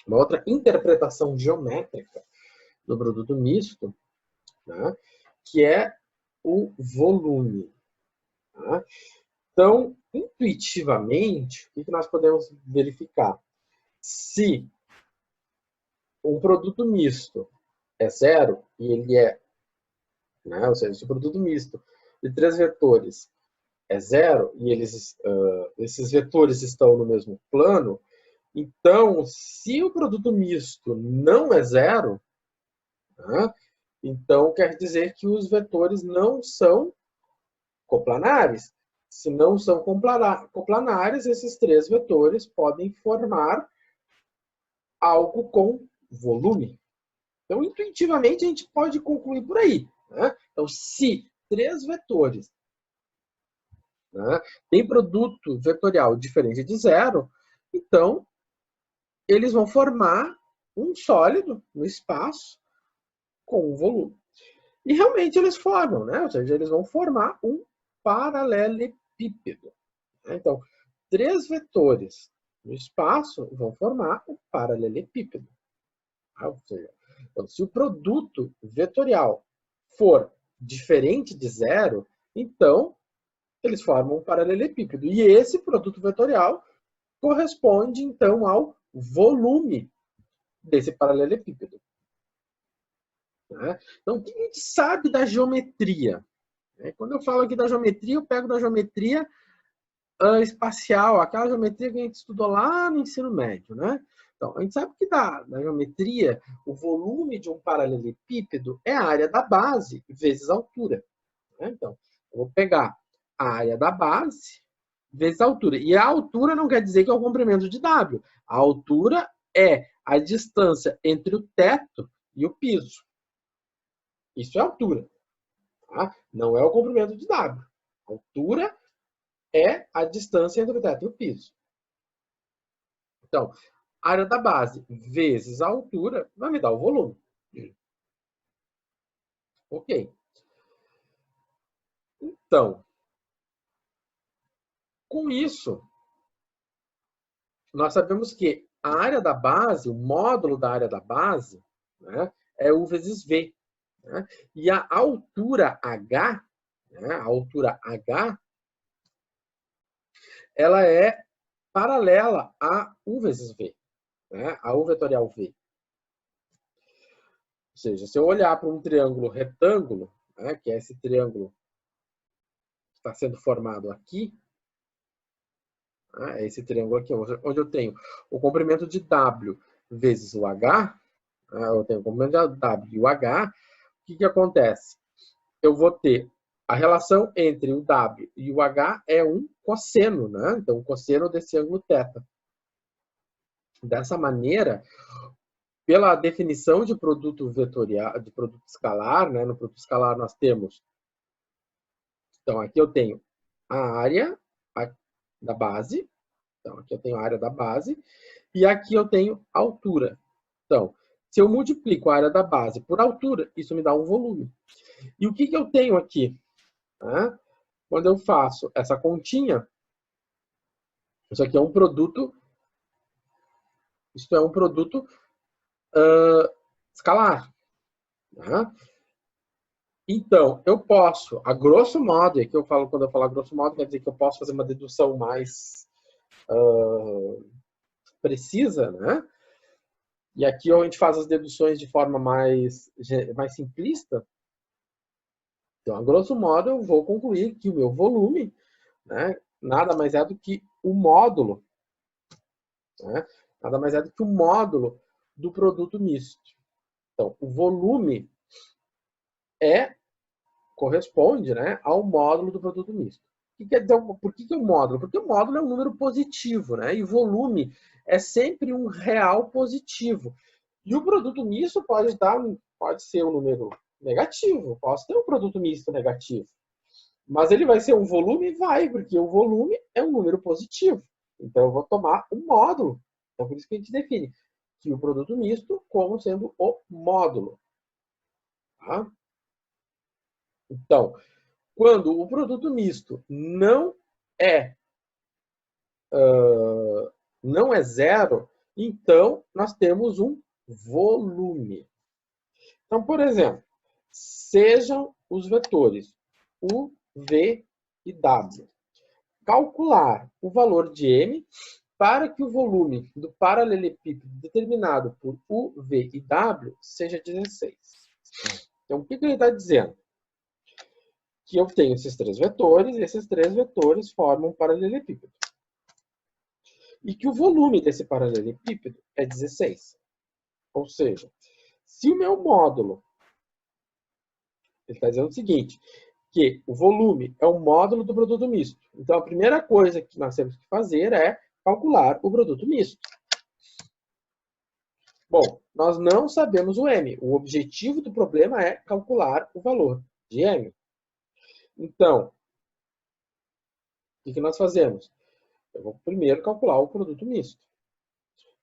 uma outra interpretação geométrica do produto misto, né, que é o volume. Tá? Então, intuitivamente, o que nós podemos verificar? Se um produto misto é zero, e ele é, né, ou seja, se o produto misto de três vetores é zero, e esses vetores estão no mesmo plano, então, se o produto misto não é zero, né, então quer dizer que os vetores não são coplanares. Se não são coplanares, esses três vetores podem formar algo com volume. Então, intuitivamente, a gente pode concluir por aí. Né? Então, se três vetores, né, têm produto vetorial diferente de zero, então eles vão formar um sólido no espaço com um volume. E realmente eles formam, né? Ou seja, eles vão formar um paralelepípedo. Então, três vetores no espaço vão formar um paralelepípedo. Ou seja, então, se o produto vetorial for diferente de zero, então eles formam um paralelepípedo. E esse produto vetorial corresponde, então, ao volume desse paralelepípedo. Né? Então, o que a gente sabe da geometria? Quando eu falo aqui da geometria, eu pego da geometria espacial, aquela geometria que a gente estudou lá no ensino médio, né? Então, a gente sabe que na geometria, o volume de um paralelepípedo é a área da base vezes a altura. Né? Então, eu vou pegar a área da base vezes a altura. E a altura não quer dizer que é o comprimento de W. A altura é a distância entre o teto e o piso. Isso é altura. Tá? Não é o comprimento de W. A altura é a distância entre o teto e o piso. Então, a área da base vezes a altura vai me dar o volume. Ok. Então, com isso, nós sabemos que a área da base, o módulo da área da base, né, é U vezes V. Né? E a altura H, né, a altura H, ela é paralela a U vezes V, né, a U vetorial V. Ou seja, se eu olhar para um triângulo retângulo, né, que é esse triângulo que está sendo formado aqui, né, esse triângulo aqui, onde eu tenho o comprimento de W vezes o H, né, eu tenho o comprimento de W e o H, o que acontece? Eu vou ter a relação entre o W e o H é um cosseno, né? Então, o cosseno desse ângulo θ. Dessa maneira, pela definição de produto vetorial, de produto escalar, né? No produto escalar nós temos, então aqui eu tenho a área da base, então aqui eu tenho a área da base, e aqui eu tenho a altura. Então, se eu multiplico a área da base por altura, isso me dá um volume. E o que eu tenho aqui? Né? Quando eu faço essa continha, isso aqui é um produto, isso é um produto escalar. Né? Então, eu posso, a grosso modo, e aqui eu falo, quando eu falo a grosso modo, quer dizer que eu posso fazer uma dedução mais precisa, né? E aqui a gente faz as deduções de forma mais simplista. Então, a grosso modo, eu vou concluir que o meu volume, né, nada mais é do que o módulo, né? Nada mais é do que o módulo do produto misto. Então, o volume corresponde, né, ao módulo do produto misto. O que quer dizer, por que é um módulo? Porque o módulo é um número positivo, né? E volume é sempre um real positivo. E o produto misto pode ser um número negativo. Posso ter um produto misto negativo. Mas ele vai ser um volume? Vai, porque o volume é um número positivo. Então eu vou tomar um módulo. Então por isso que a gente define que o produto misto como sendo o módulo. Tá? Então, quando o produto misto não é zero, Então, nós temos um volume. Então, por exemplo, sejam os vetores U, V e W. Calcular o valor de M para que o volume do paralelepípedo determinado por U, V e W seja 16. Então, o que ele está dizendo? Que eu tenho esses três vetores, e esses três vetores formam um paralelepípedo. E que o volume desse paralelepípedo é 16. Ou seja, se o meu módulo, ele está dizendo o seguinte, que o volume é o módulo do produto misto. Então, a primeira coisa que nós temos que fazer é calcular o produto misto. Bom, nós não sabemos o M. O objetivo do problema é calcular o valor de M. Então, o que nós fazemos? Eu vou primeiro calcular o produto misto.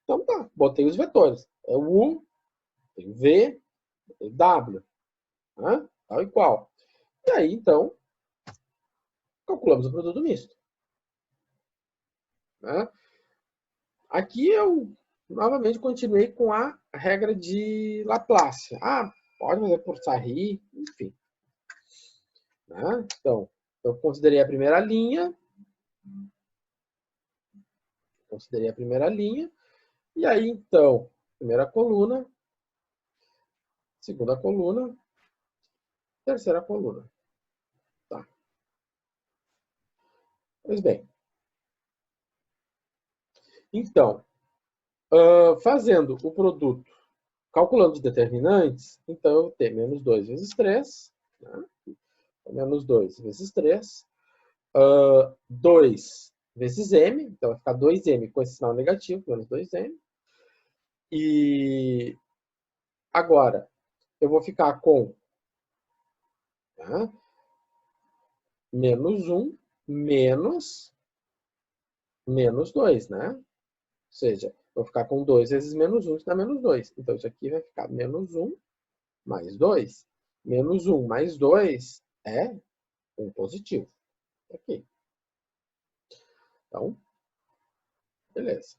Então tá, botei os vetores. É o U, tem o V, tem o W, né? Tal e qual. E aí, então, calculamos o produto misto. Né? Aqui eu, novamente, continuei com a regra de Laplace. Ah, pode fazer por Sarri, enfim. Né? Então, eu considerei a primeira linha. E aí, então, primeira coluna, segunda coluna, terceira coluna. Tá. Pois bem. Então, fazendo o produto, calculando os determinantes, então eu tenho menos 2 vezes 3, né? Menos 2 vezes 3, 2 vezes m, então vai ficar 2m com esse sinal negativo, menos 2m. E agora, eu vou ficar com, né, menos 1 menos 2, né? Ou seja, vou ficar com 2 vezes menos 1, que dá menos 2. Então, isso aqui vai ficar menos 1 mais 2. Menos 1 mais 2 é um positivo. Aqui. Então, beleza.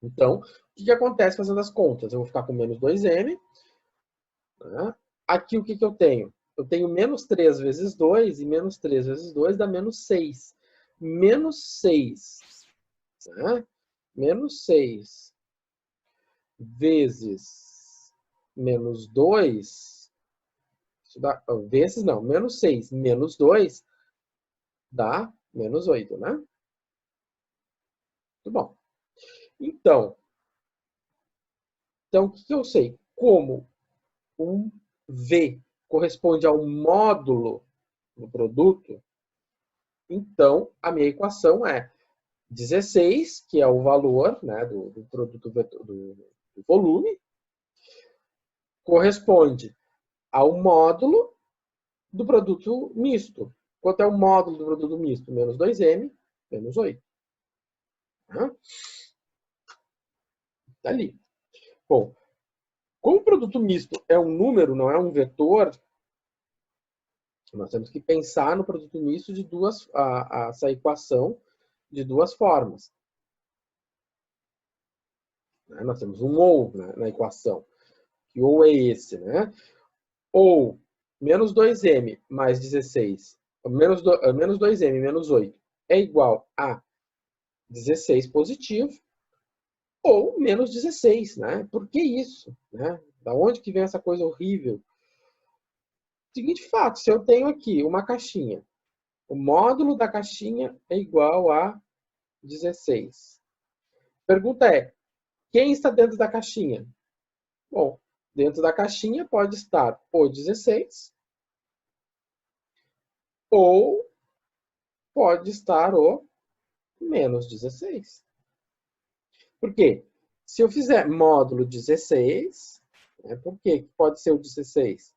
Então, o que acontece fazendo as contas? Eu vou ficar com menos 2m. Né? Aqui, o que eu tenho? Eu tenho menos 3 vezes 2, e menos 3 vezes 2 dá menos 6. Menos 6. Né? Menos 6 vezes menos 2, isso dá, vezes não, menos 6 menos 2 dá menos 8, né? Muito bom. Então, o que eu sei? Como um V corresponde ao módulo do produto, então a minha equação é 16, que é o valor, né, do produto do volume, corresponde ao módulo do produto misto. Quanto é o módulo do produto misto? Menos 2m, menos 8. Tá ali. Bom, como o produto misto é um número, não é um vetor, nós temos que pensar no produto misto de essa equação de duas formas. Nós temos um ou, né, na equação, que ou é esse, né? Ou menos 2m mais 16, menos 2m menos 8 é igual a 16 positivo, ou menos 16, né? Por que isso? Né? Da onde que vem essa coisa horrível? Seguinte fato, se eu tenho aqui uma caixinha, o módulo da caixinha é igual a 16. Pergunta é, quem está dentro da caixinha? Bom, dentro da caixinha pode estar o 16 ou pode estar o menos 16. Por quê? Se eu fizer módulo 16, né, por que pode ser o 16?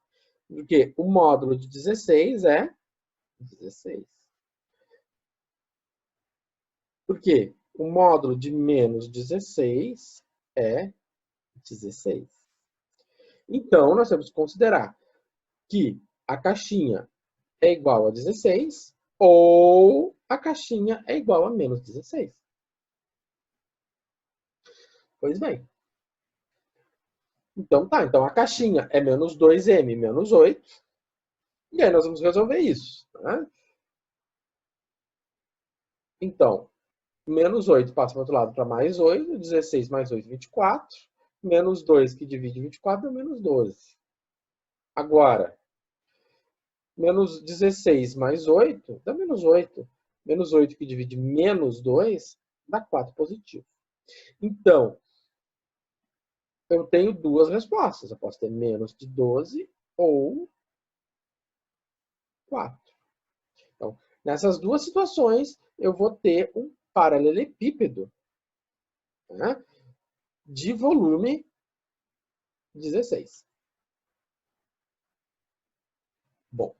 Porque o módulo de 16 é 16. Por quê? O módulo de menos 16 é 16. Então, nós temos que considerar que a caixinha é igual a 16 ou a caixinha é igual a menos 16. Pois bem. Então tá, então a caixinha é menos 2m menos 8. E aí nós vamos resolver isso. Né? Então, menos 8 passa para o outro lado para mais 8. 16 mais 8, 24. Menos 2 que divide 24 é menos 12. Agora, menos 16 mais 8 dá menos 8. Menos 8 que divide menos 2 dá 4 positivo. Então, eu tenho duas respostas. Eu posso ter menos de 12 ou 4. Então, nessas duas situações, eu vou ter um paralelepípedo, né, de volume 16. Bom,